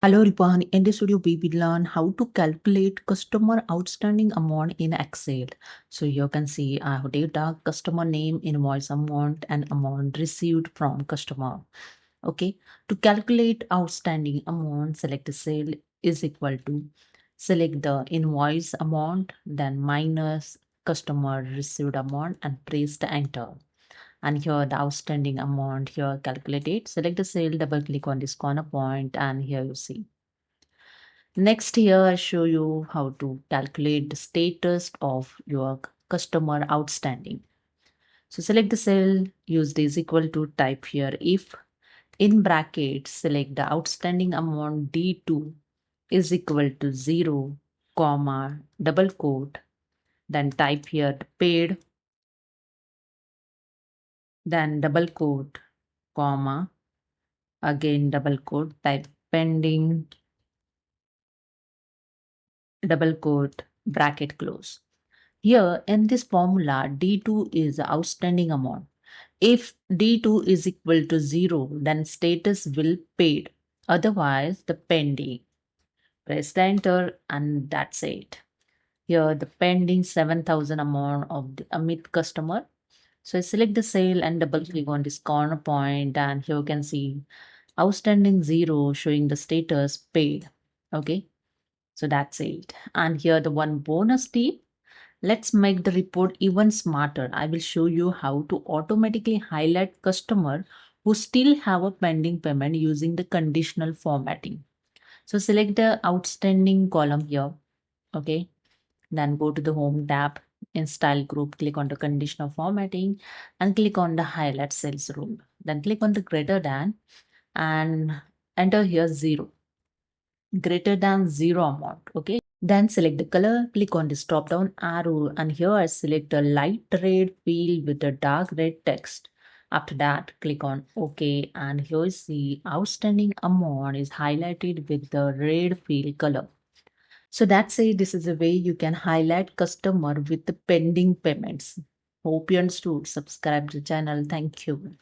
Hello everyone, in this video we will learn how to calculate customer outstanding amount in Excel. So you can see I have data, customer name, invoice amount and amount received from customer. Okay, to calculate outstanding amount, select the cell is equal to, select the invoice amount, then minus customer received amount and press the enter. And here the outstanding amount here calculated. Select the cell, double click on this corner point and here you see. Next here I show you how to calculate the status of your customer outstanding. So select the cell, use this equal to, type here if, in brackets select the outstanding amount D2 is equal to 0, comma, double quote, then type here the paid, then double quote, comma, again double quote, type pending, double quote, bracket close. Here in this formula, D2 is the outstanding amount. If D2 is equal to 0, then status will paid. Otherwise, the pending. Press the enter and that's it. Here the pending 7,000 amount of the Amit customer. So I select the sale and double click on this corner point and here you can see outstanding 0 showing the status paid. Okay. So that's it. And here the one bonus tip. Let's make the report even smarter. I will show you how to automatically highlight customer who still have a pending payment using the conditional formatting. So select the outstanding column here. Okay. Then go to the home tab in style group, click on the conditional formatting and click on the highlight cells rule. Then click on the greater than and enter here 0. Greater than 0 amount. Okay. Then select the color, click on this drop down arrow and here I select a light red field with a dark red text. After that, click on OK and here you see outstanding amount is highlighted with the red field color. So that's it. This is a way you can highlight customer with the pending payments. Hope you understood. Subscribe to the channel. Thank you.